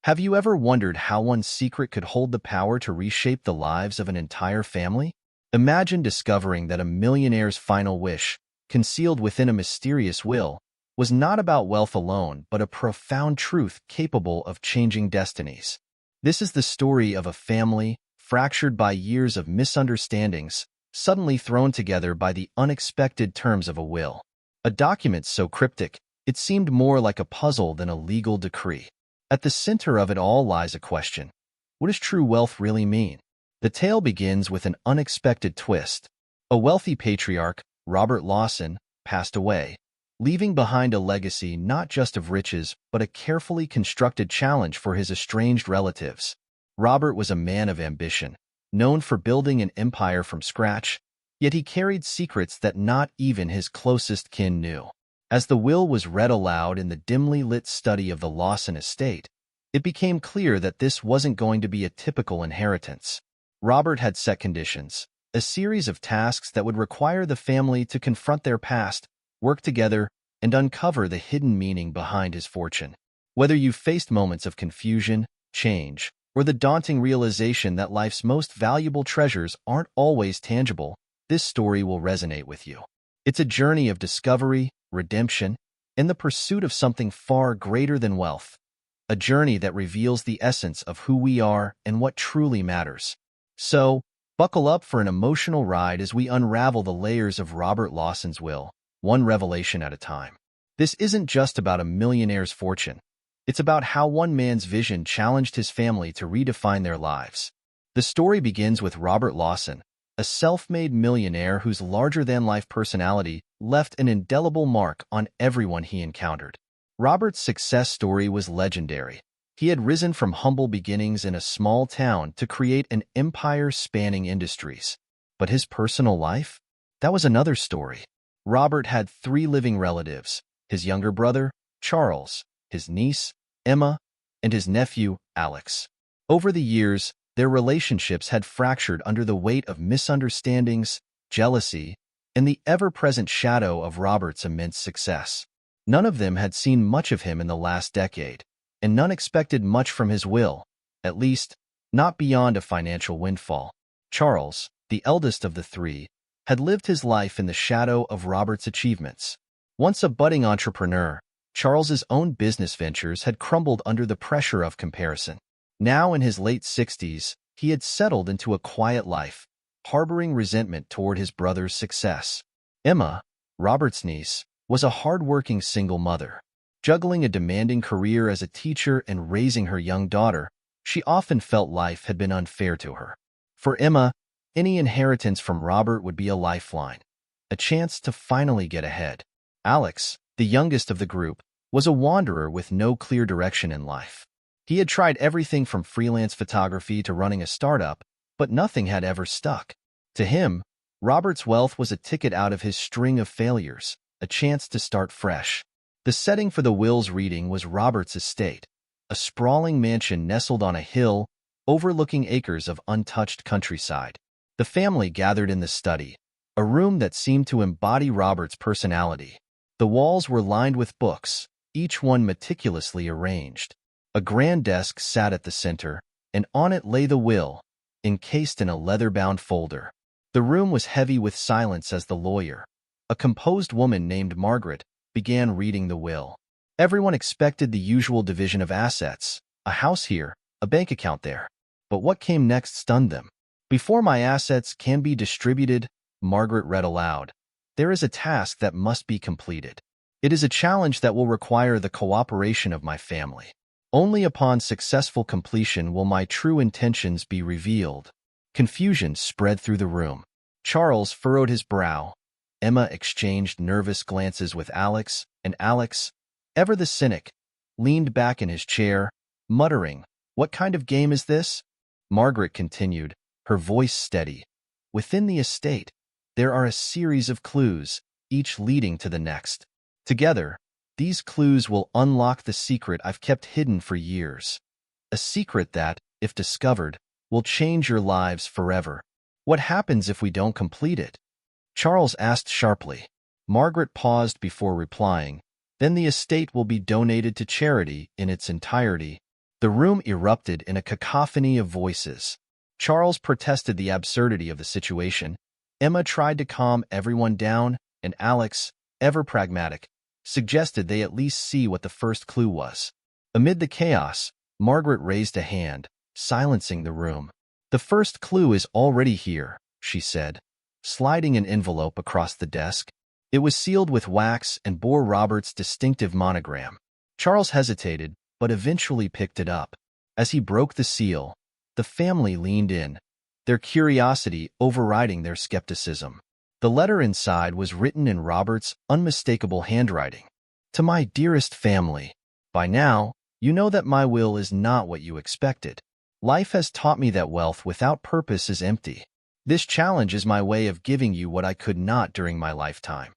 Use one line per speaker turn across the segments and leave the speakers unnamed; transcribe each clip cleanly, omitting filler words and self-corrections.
Have you ever wondered how one secret could hold the power to reshape the lives of an entire family? Imagine discovering that a millionaire's final wish, concealed within a mysterious will, was not about wealth alone, but a profound truth capable of changing destinies. This is the story of a family, fractured by years of misunderstandings, suddenly thrown together by the unexpected terms of a will. A document so cryptic, it seemed more like a puzzle than a legal decree. At the center of it all lies a question. What does true wealth really mean? The tale begins with an unexpected twist. A wealthy patriarch, Robert Lawson, passed away, leaving behind a legacy not just of riches but a carefully constructed challenge for his estranged relatives. Robert was a man of ambition, known for building an empire from scratch, yet he carried secrets that not even his closest kin knew. As the will was read aloud in the dimly lit study of the Lawson estate, it became clear that this wasn't going to be a typical inheritance. Robert had set conditions, a series of tasks that would require the family to confront their past, work together, and uncover the hidden meaning behind his fortune. Whether you faced moments of confusion, change, or the daunting realization that life's most valuable treasures aren't always tangible, this story will resonate with you. It's a journey of discovery, redemption, and the pursuit of something far greater than wealth. A journey that reveals the essence of who we are and what truly matters. So, buckle up for an emotional ride as we unravel the layers of Robert Lawson's will, one revelation at a time. This isn't just about a millionaire's fortune. It's about how one man's vision challenged his family to redefine their lives. The story begins with Robert Lawson, a self-made millionaire whose larger-than-life personality left an indelible mark on everyone he encountered. Robert's success story was legendary. He had risen from humble beginnings in a small town to create an empire spanning industries. But his personal life? That was another story. Robert had 3 living relatives: his younger brother, Charles, his niece, Emma, and his nephew, Alex. Over the years, their relationships had fractured under the weight of misunderstandings, jealousy, and the ever-present shadow of Robert's immense success. None of them had seen much of him in the last decade, and none expected much from his will, at least, not beyond a financial windfall. Charles, the eldest of the 3, had lived his life in the shadow of Robert's achievements. Once a budding entrepreneur, Charles's own business ventures had crumbled under the pressure of comparison. Now in his late 60s, he had settled into a quiet life, harboring resentment toward his brother's success. Emma, Robert's niece, was a hard-working single mother. Juggling a demanding career as a teacher and raising her young daughter, she often felt life had been unfair to her. For Emma, any inheritance from Robert would be a lifeline, a chance to finally get ahead. Alex, the youngest of the group, was a wanderer with no clear direction in life. He had tried everything from freelance photography to running a startup, but nothing had ever stuck. To him, Robert's wealth was a ticket out of his string of failures, a chance to start fresh. The setting for the will's reading was Robert's estate, a sprawling mansion nestled on a hill, overlooking acres of untouched countryside. The family gathered in the study, a room that seemed to embody Robert's personality. The walls were lined with books, each one meticulously arranged. A grand desk sat at the center, and on it lay the will, encased in a leather-bound folder. The room was heavy with silence as the lawyer, a composed woman named Margaret, began reading the will. Everyone expected the usual division of assets, a house here, a bank account there. But what came next stunned them. "Before my assets can be distributed," Margaret read aloud, "there is a task that must be completed. It is a challenge that will require the cooperation of my family. Only upon successful completion will my true intentions be revealed." Confusion spread through the room. Charles furrowed his brow. Emma exchanged nervous glances with Alex, and Alex, ever the cynic, leaned back in his chair, muttering, "What kind of game is this?" Margaret continued, her voice steady. "Within the estate, there are a series of clues, each leading to the next. Together, these clues will unlock the secret I've kept hidden for years. A secret that, if discovered, will change your lives forever." "What happens if we don't complete it?" Charles asked sharply. Margaret paused before replying. "Then the estate will be donated to charity in its entirety." The room erupted in a cacophony of voices. Charles protested the absurdity of the situation. Emma tried to calm everyone down, and Alex, ever pragmatic, suggested they at least see what the first clue was. Amid the chaos, Margaret raised a hand, silencing the room. "The first clue is already here," she said, sliding an envelope across the desk. It was sealed with wax and bore Robert's distinctive monogram. Charles hesitated, but eventually picked it up. As he broke the seal, the family leaned in, their curiosity overriding their skepticism. The letter inside was written in Robert's unmistakable handwriting. "To my dearest family, by now, you know that my will is not what you expected. Life has taught me that wealth without purpose is empty. This challenge is my way of giving you what I could not during my lifetime.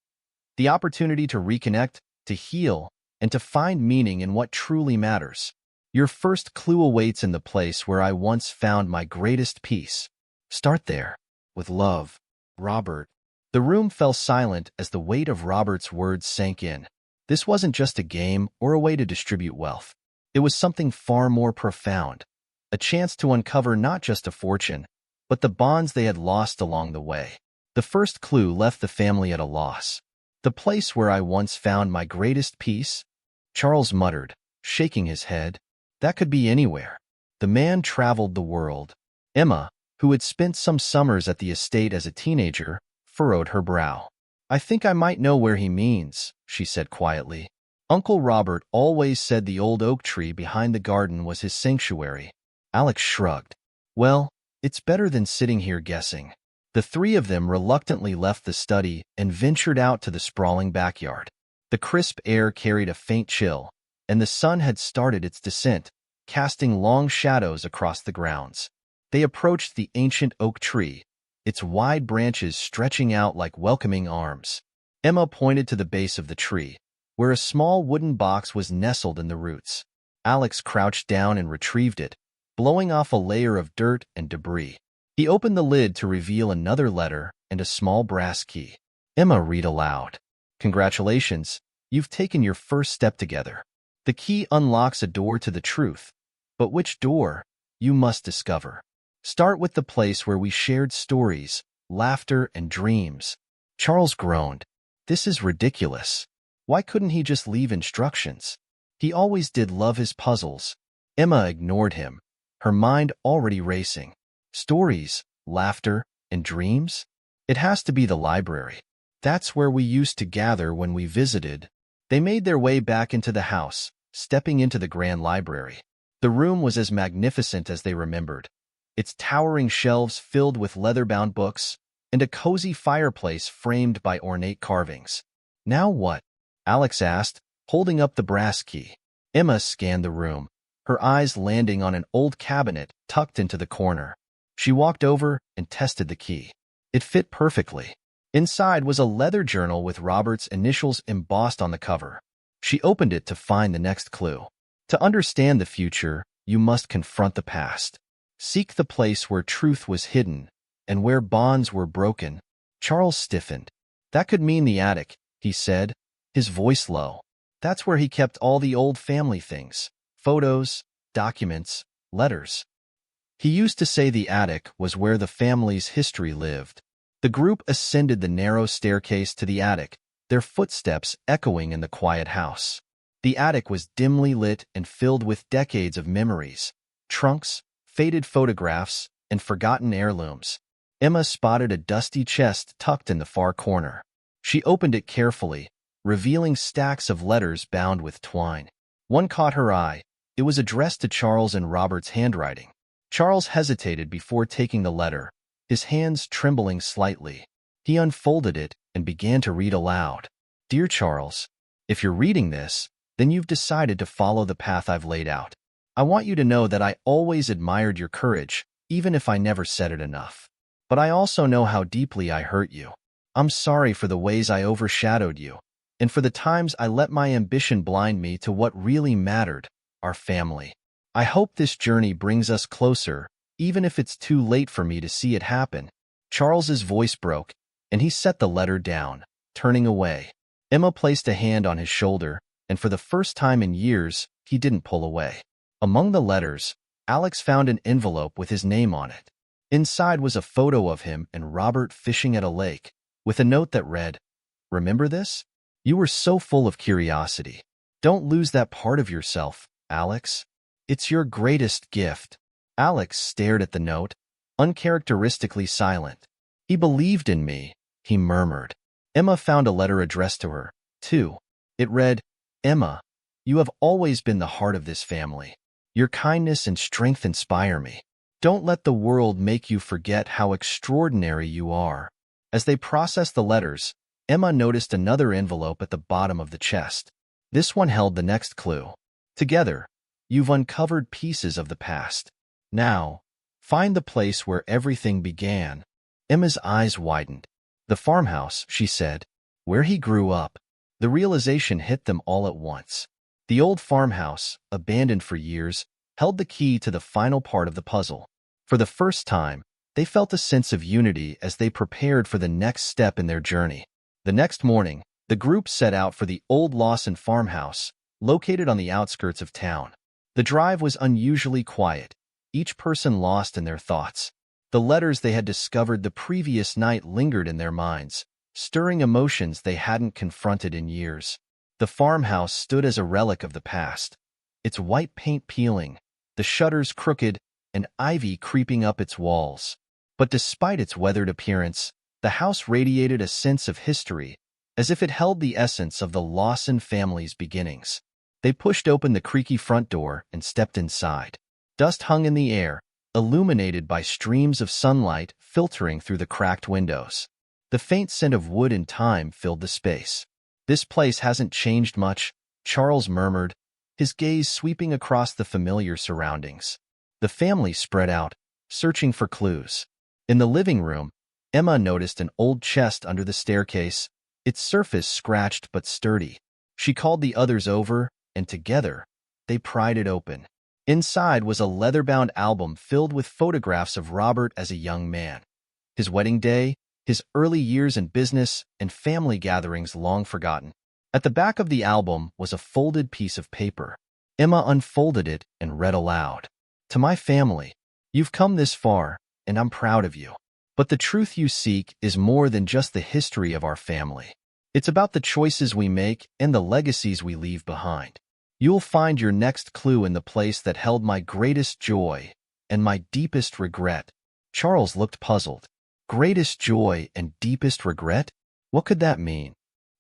The opportunity to reconnect, to heal, and to find meaning in what truly matters. Your first clue awaits in the place where I once found my greatest peace. Start there. With love, Robert." The room fell silent as the weight of Robert's words sank in. This wasn't just a game or a way to distribute wealth. It was something far more profound, a chance to uncover not just a fortune, but the bonds they had lost along the way. The first clue left the family at a loss. "The place where I once found my greatest peace?" Charles muttered, shaking his head. That could be anywhere. The man traveled the world. Emma, who had spent some summers at the estate as a teenager, furrowed her brow. "I think I might know where he means," she said quietly. "Uncle Robert always said the old oak tree behind the garden was his sanctuary." Alex shrugged. "Well, it's better than sitting here guessing." The three of them reluctantly left the study and ventured out to the sprawling backyard. The crisp air carried a faint chill, and the sun had started its descent, casting long shadows across the grounds. They approached the ancient oak tree, its wide branches stretching out like welcoming arms. Emma pointed to the base of the tree, where a small wooden box was nestled in the roots. Alex crouched down and retrieved it, blowing off a layer of dirt and debris. He opened the lid to reveal another letter and a small brass key. Emma read aloud. "Congratulations, you've taken your first step together. The key unlocks a door to the truth, but which door, you must discover. Start with the place where we shared stories, laughter, and dreams." Charles groaned. "This is ridiculous. Why couldn't he just leave instructions? He always did love his puzzles." Emma ignored him, her mind already racing. "Stories, laughter, and dreams? It has to be the library. That's where we used to gather when we visited." They made their way back into the house, stepping into the grand library. The room was as magnificent as they remembered, its towering shelves filled with leather-bound books, and a cozy fireplace framed by ornate carvings. "Now what?" Alex asked, holding up the brass key. Emma scanned the room, her eyes landing on an old cabinet tucked into the corner. She walked over and tested the key. It fit perfectly. Inside was a leather journal with Robert's initials embossed on the cover. She opened it to find the next clue. To understand the future, you must confront the past. Seek the place where truth was hidden and where bonds were broken. Charles stiffened. "That could mean the attic," he said, his voice low. "That's where he kept all the old family things, photos, documents, letters." He used to say the attic was where the family's history lived. The group ascended the narrow staircase to the attic, their footsteps echoing in the quiet house. The attic was dimly lit and filled with decades of memories, trunks, faded photographs, and forgotten heirlooms. Emma spotted a dusty chest tucked in the far corner. She opened it carefully, revealing stacks of letters bound with twine. One caught her eye. It was addressed to Charles in Robert's handwriting. Charles hesitated before taking the letter, his hands trembling slightly. He unfolded it and began to read aloud. "Dear Charles, if you're reading this, then you've decided to follow the path I've laid out. I want you to know that I always admired your courage, even if I never said it enough. But I also know how deeply I hurt you. I'm sorry for the ways I overshadowed you, and for the times I let my ambition blind me to what really mattered, our family. I hope this journey brings us closer, even if it's too late for me to see it happen." Charles's voice broke, and he set the letter down, turning away. Emma placed a hand on his shoulder, and for the first time in years, he didn't pull away. Among the letters, Alex found an envelope with his name on it. Inside was a photo of him and Robert fishing at a lake, with a note that read, "Remember this? You were so full of curiosity. Don't lose that part of yourself, Alex. It's your greatest gift." Alex stared at the note, uncharacteristically silent. "He believed in me," he murmured. Emma found a letter addressed to her, too. It read, "Emma, you have always been the heart of this family. Your kindness and strength inspire me. Don't let the world make you forget how extraordinary you are." As they processed the letters, Emma noticed another envelope at the bottom of the chest. This one held the next clue. "Together, you've uncovered pieces of the past. Now, find the place where everything began." Emma's eyes widened. "The farmhouse," she said, "where he grew up." The realization hit them all at once. The old farmhouse, abandoned for years, held the key to the final part of the puzzle. For the first time, they felt a sense of unity as they prepared for the next step in their journey. The next morning, the group set out for the old Lawson farmhouse, located on the outskirts of town. The drive was unusually quiet, each person lost in their thoughts. The letters they had discovered the previous night lingered in their minds, stirring emotions they hadn't confronted in years. The farmhouse stood as a relic of the past, its white paint peeling, the shutters crooked, and ivy creeping up its walls. But despite its weathered appearance, the house radiated a sense of history, as if it held the essence of the Lawson family's beginnings. They pushed open the creaky front door and stepped inside. Dust hung in the air, illuminated by streams of sunlight filtering through the cracked windows. The faint scent of wood and thyme filled the space. "This place hasn't changed much," Charles murmured, his gaze sweeping across the familiar surroundings. The family spread out, searching for clues. In the living room, Emma noticed an old chest under the staircase, its surface scratched but sturdy. She called the others over, and together, they pried it open. Inside was a leather-bound album filled with photographs of Robert as a young man. His wedding day, his early years in business, and family gatherings long forgotten. At the back of the album was a folded piece of paper. Emma unfolded it and read aloud. "To my family, you've come this far, and I'm proud of you. But the truth you seek is more than just the history of our family. It's about the choices we make and the legacies we leave behind. You'll find your next clue in the place that held my greatest joy and my deepest regret." Charles looked puzzled. Greatest joy and deepest regret? What could that mean?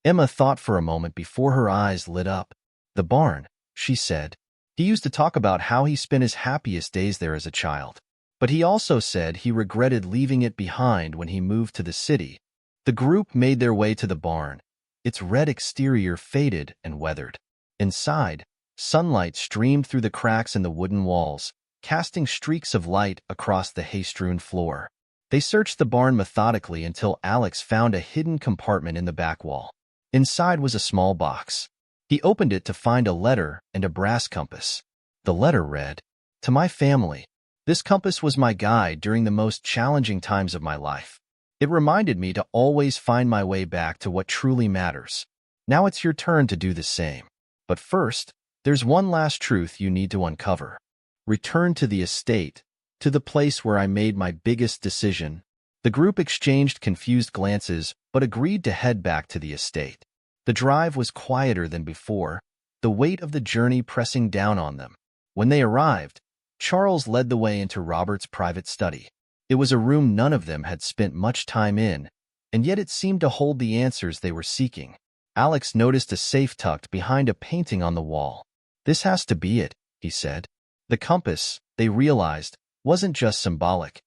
Emma thought for a moment before her eyes lit up. "The barn," she said. "He used to talk about how he spent his happiest days there as a child. But he also said he regretted leaving it behind when he moved to the city." The group made their way to the barn, its red exterior faded and weathered. Inside, sunlight streamed through the cracks in the wooden walls, casting streaks of light across the hay-strewn floor. They searched the barn methodically until Alex found a hidden compartment in the back wall. Inside was a small box. He opened it to find a letter and a brass compass. The letter read, "To my family. This compass was my guide during the most challenging times of my life. It reminded me to always find my way back to what truly matters. Now it's your turn to do the same. But first, there's one last truth you need to uncover. Return to the estate, to the place where I made my biggest decision." The group exchanged confused glances, but agreed to head back to the estate. The drive was quieter than before, the weight of the journey pressing down on them. When they arrived, Charles led the way into Robert's private study. It was a room none of them had spent much time in, and yet it seemed to hold the answers they were seeking. Alex noticed a safe tucked behind a painting on the wall. "This has to be it," he said. The compass, they realized, wasn't just symbolic.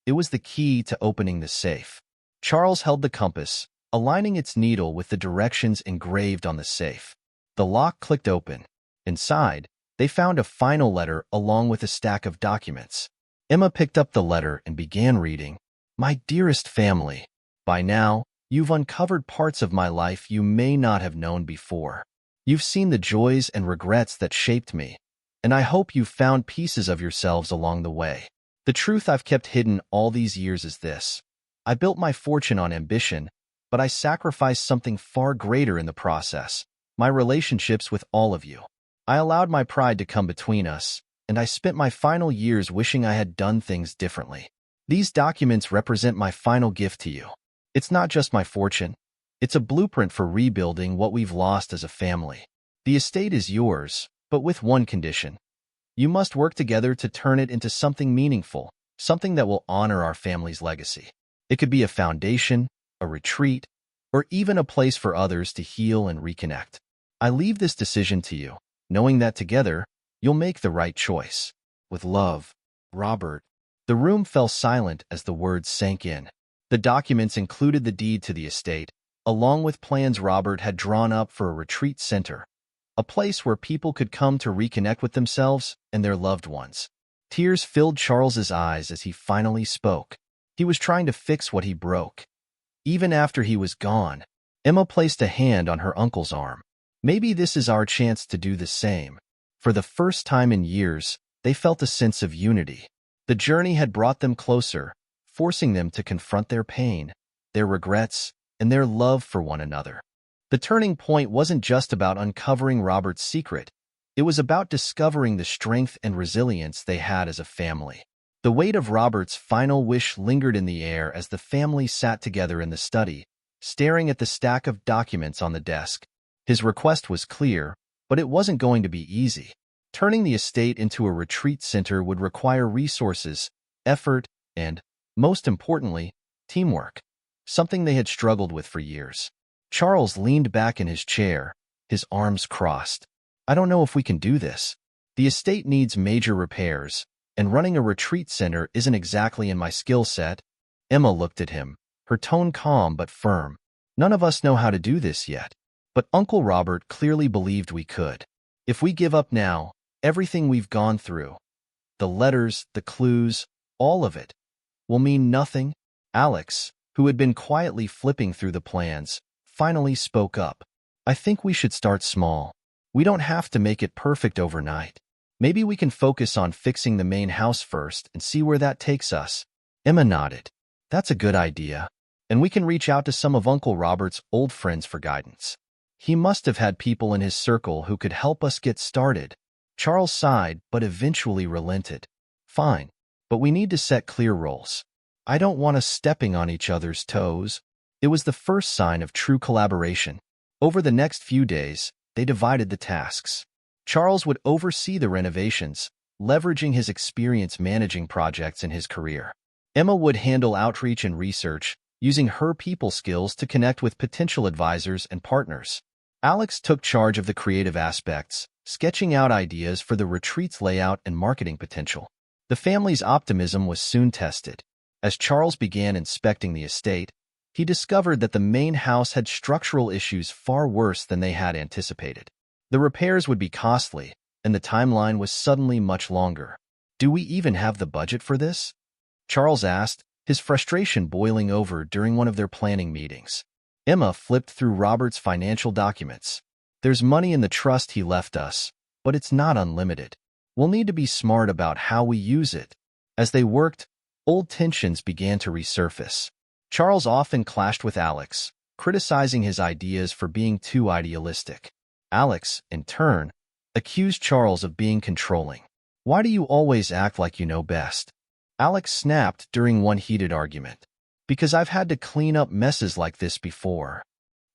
It was the key to opening the safe. Charles held the compass, aligning its needle with the directions engraved on the safe. The lock clicked open. Inside, they found a final letter along with a stack of documents. Emma picked up the letter and began reading. "My dearest family, by now, you've uncovered parts of my life you may not have known before. You've seen the joys and regrets that shaped me, and I hope you've found pieces of yourselves along the way. The truth I've kept hidden all these years is this. I built my fortune on ambition, but I sacrificed something far greater in the process, my relationships with all of you. I allowed my pride to come between us, and I spent my final years wishing I had done things differently. These documents represent my final gift to you. It's not just my fortune. It's a blueprint for rebuilding what we've lost as a family. The estate is yours, but with one condition. You must work together to turn it into something meaningful, something that will honor our family's legacy. It could be a foundation, a retreat, or even a place for others to heal and reconnect. I leave this decision to you, knowing that together, you'll make the right choice. With love, Robert. The room fell silent as the words sank in. The documents included the deed to the estate, along with plans Robert had drawn up for a retreat center, a place where people could come to reconnect with themselves and their loved ones. Tears filled Charles's eyes as he finally spoke. He was trying to fix what he broke. Even after he was gone, Emma placed a hand on her uncle's arm. Maybe this is our chance to do the same. For the first time in years, they felt a sense of unity. The journey had brought them closer, forcing them to confront their pain, their regrets, and their love for one another. The turning point wasn't just about uncovering Robert's secret. It was about discovering the strength and resilience they had as a family. The weight of Robert's final wish lingered in the air as the family sat together in the study, staring at the stack of documents on the desk. His request was clear, but it wasn't going to be easy. Turning the estate into a retreat center would require resources, effort, and, most importantly, teamwork, something they had struggled with for years. Charles leaned back in his chair, his arms crossed. I don't know if we can do this. The estate needs major repairs, and running a retreat center isn't exactly in my skill set. Emma looked at him, her tone calm but firm. None of us know how to do this yet, but Uncle Robert clearly believed we could. If we give up now, everything we've gone through, the letters, the clues, all of it, will mean nothing. Alex, who had been quietly flipping through the plans, finally spoke up. I think we should start small. We don't have to make it perfect overnight. Maybe we can focus on fixing the main house first and see where that takes us. Emma nodded. That's a good idea. And we can reach out to some of Uncle Robert's old friends for guidance. He must have had people in his circle who could help us get started. Charles sighed, but eventually relented. Fine, but we need to set clear roles. I don't want us stepping on each other's toes. It was the first sign of true collaboration. Over the next few days, they divided the tasks. Charles would oversee the renovations, leveraging his experience managing projects in his career. Emma would handle outreach and research, using her people skills to connect with potential advisors and partners. Alex took charge of the creative aspects, sketching out ideas for the retreat's layout and marketing potential. The family's optimism was soon tested. As Charles began inspecting the estate, he discovered that the main house had structural issues far worse than they had anticipated. The repairs would be costly, and the timeline was suddenly much longer. Do we even have the budget for this? Charles asked, his frustration boiling over during one of their planning meetings. Emma flipped through Robert's financial documents. There's money in the trust he left us, but it's not unlimited. We'll need to be smart about how we use it. As they worked, old tensions began to resurface. Charles often clashed with Alex, criticizing his ideas for being too idealistic. Alex, in turn, accused Charles of being controlling. Why do you always act like you know best? Alex snapped during one heated argument. Because I've had to clean up messes like this before.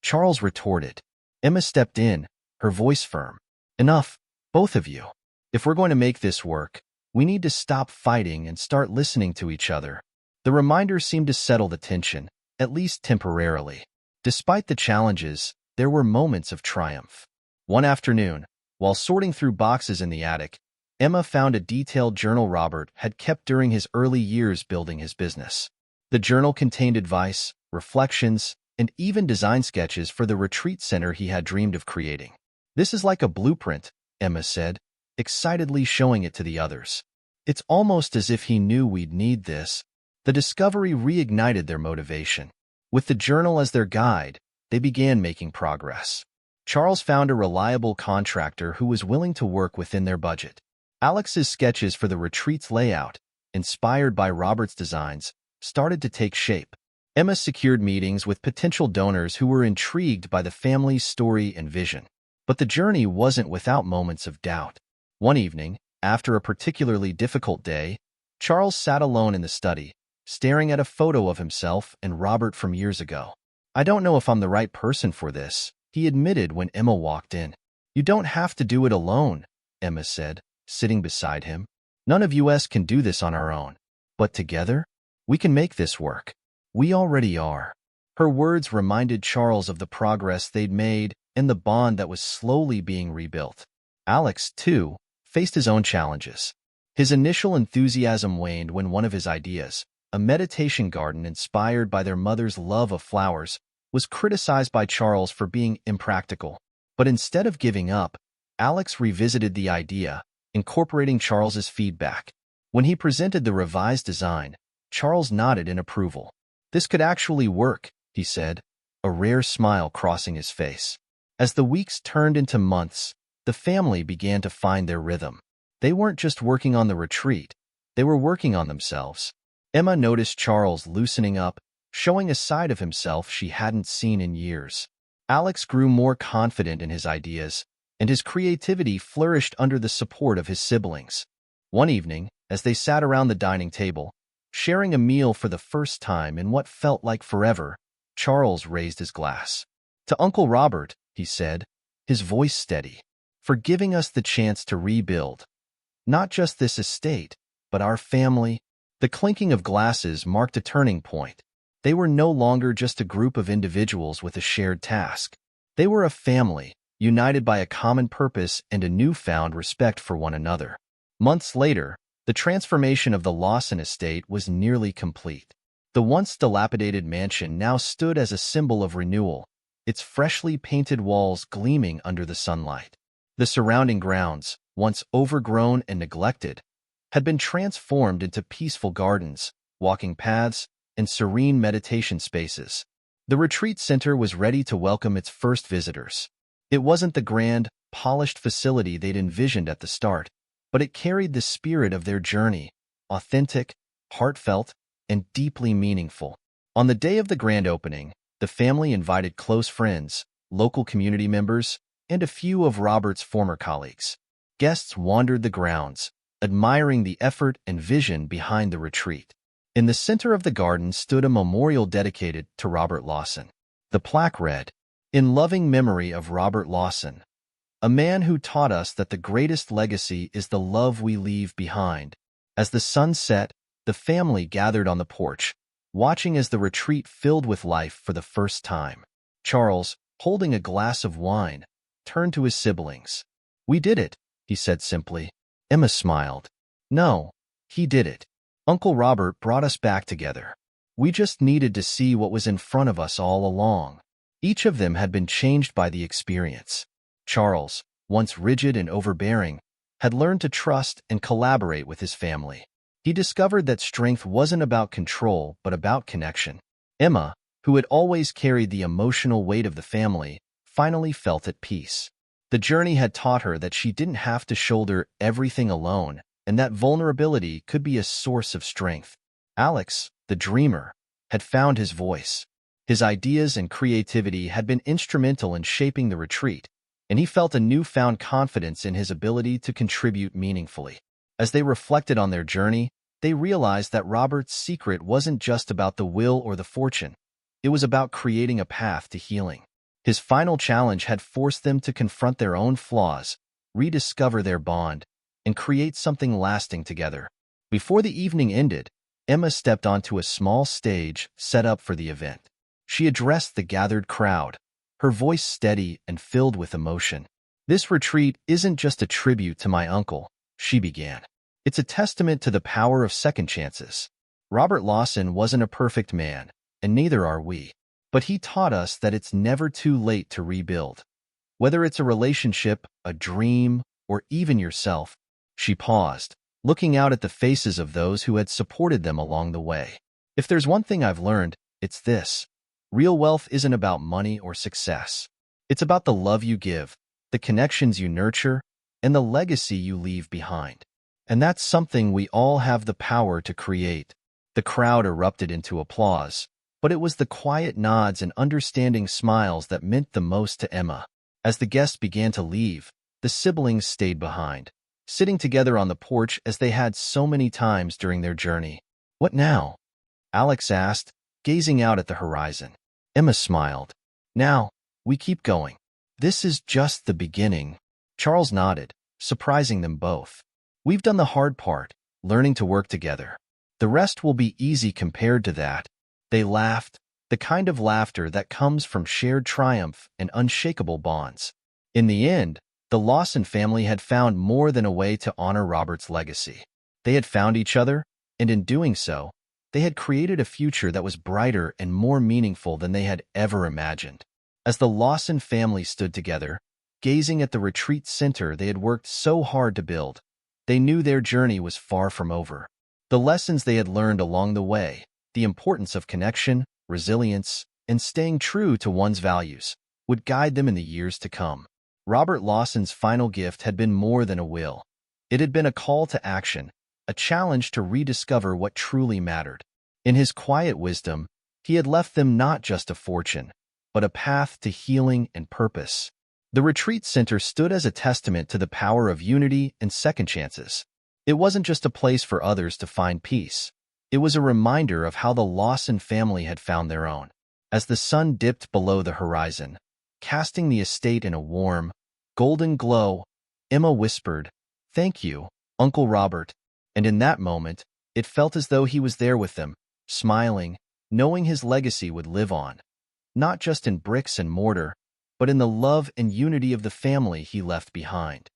Charles retorted. Emma stepped in, her voice firm. Enough, both of you. If we're going to make this work, we need to stop fighting and start listening to each other. The reminder seemed to settle the tension, at least temporarily. Despite the challenges, there were moments of triumph. One afternoon, while sorting through boxes in the attic, Emma found a detailed journal Robert had kept during his early years building his business. The journal contained advice, reflections, and even design sketches for the retreat center he had dreamed of creating. This is like a blueprint, Emma said, excitedly showing it to the others. It's almost as if he knew we'd need this. The discovery reignited their motivation. With the journal as their guide, they began making progress. Charles found a reliable contractor who was willing to work within their budget. Alex's sketches for the retreat's layout, inspired by Robert's designs, started to take shape. Emma secured meetings with potential donors who were intrigued by the family's story and vision. But the journey wasn't without moments of doubt. One evening, After a particularly difficult day, Charles sat alone in the study, staring at a photo of himself and Robert from years ago. "I don't know if I'm the right person for this," he admitted when Emma walked in. "You don't have to do it alone," Emma said, sitting beside him. "None of us can do this on our own. But together, we can make this work. We already are." Her words reminded Charles of the progress they'd made and the bond that was slowly being rebuilt. Alex, too, faced his own challenges. His initial enthusiasm waned when one of his ideas, a meditation garden inspired by their mother's love of flowers, was criticized by Charles for being impractical. But instead of giving up, Alex revisited the idea, incorporating Charles's feedback. When he presented the revised design, Charles nodded in approval. "This could actually work," he said, a rare smile crossing his face. As the weeks turned into months, the family began to find their rhythm. They weren't just working on the retreat, they were working on themselves. Emma noticed Charles loosening up, showing a side of himself she hadn't seen in years. Alex grew more confident in his ideas, and his creativity flourished under the support of his siblings. One evening, as they sat around the dining table, sharing a meal for the first time in what felt like forever, Charles raised his glass. "To Uncle Robert," he said, his voice steady, "for giving us the chance to rebuild. Not just this estate, but our family." The clinking of glasses marked a turning point. They were no longer just a group of individuals with a shared task. They were a family, united by a common purpose and a newfound respect for one another. Months later, the transformation of the Lawson estate was nearly complete. The once dilapidated mansion now stood as a symbol of renewal, its freshly painted walls gleaming under the sunlight. The surrounding grounds, once overgrown and neglected, had been transformed into peaceful gardens, walking paths, and serene meditation spaces. The retreat center was ready to welcome its first visitors. It wasn't the grand, polished facility they'd envisioned at the start, but it carried the spirit of their journey, authentic, heartfelt, and deeply meaningful. On the day of the grand opening, the family invited close friends, local community members, and a few of Robert's former colleagues. Guests wandered the grounds, admiring the effort and vision behind the retreat. In the center of the garden stood a memorial dedicated to Robert Lawson. The plaque read, "In loving memory of Robert Lawson, a man who taught us that the greatest legacy is the love we leave behind." As the sun set, the family gathered on the porch, watching as the retreat filled with life for the first time. Charles, holding a glass of wine, turned to his siblings. "We did it," he said simply. Emma smiled. "No, he did it. Uncle Robert brought us back together. We just needed to see what was in front of us all along." Each of them had been changed by the experience. Charles, once rigid and overbearing, had learned to trust and collaborate with his family. He discovered that strength wasn't about control, but about connection. Emma, who had always carried the emotional weight of the family, finally felt at peace. The journey had taught her that she didn't have to shoulder everything alone, and that vulnerability could be a source of strength. Alex, the dreamer, had found his voice. His ideas and creativity had been instrumental in shaping the retreat, and he felt a newfound confidence in his ability to contribute meaningfully. As they reflected on their journey, they realized that Robert's secret wasn't just about the will or the fortune. It was about creating a path to healing. His final challenge had forced them to confront their own flaws, rediscover their bond, and create something lasting together. Before the evening ended, Emma stepped onto a small stage set up for the event. She addressed the gathered crowd, her voice steady and filled with emotion. "This retreat isn't just a tribute to my uncle," she began. "It's a testament to the power of second chances. Robert Lawson wasn't a perfect man, and neither are we. But he taught us that it's never too late to rebuild. Whether it's a relationship, a dream, or even yourself." She paused, looking out at the faces of those who had supported them along the way. "If there's one thing I've learned, it's this. Real wealth isn't about money or success. It's about the love you give, the connections you nurture, and the legacy you leave behind. And that's something we all have the power to create." The crowd erupted into applause, but it was the quiet nods and understanding smiles that meant the most to Emma. As the guests began to leave, the siblings stayed behind, sitting together on the porch as they had so many times during their journey. "What now?" Alex asked, gazing out at the horizon. Emma smiled. "Now, we keep going. This is just the beginning." Charles nodded, surprising them both. "We've done the hard part, learning to work together. The rest will be easy compared to that." They laughed, the kind of laughter that comes from shared triumph and unshakable bonds. In the end, the Lawson family had found more than a way to honor Robert's legacy. They had found each other, and in doing so, they had created a future that was brighter and more meaningful than they had ever imagined. As the Lawson family stood together, gazing at the retreat center they had worked so hard to build, they knew their journey was far from over. The lessons they had learned along the way, the importance of connection, resilience, and staying true to one's values, would guide them in the years to come. Robert Lawson's final gift had been more than a will. It had been a call to action, a challenge to rediscover what truly mattered. In his quiet wisdom, he had left them not just a fortune, but a path to healing and purpose. The retreat center stood as a testament to the power of unity and second chances. It wasn't just a place for others to find peace. It was a reminder of how the Lawson family had found their own. As the sun dipped below the horizon, casting the estate in a warm, golden glow, Emma whispered, "Thank you, Uncle Robert." And in that moment, it felt as though he was there with them, smiling, knowing his legacy would live on, not just in bricks and mortar, but in the love and unity of the family he left behind.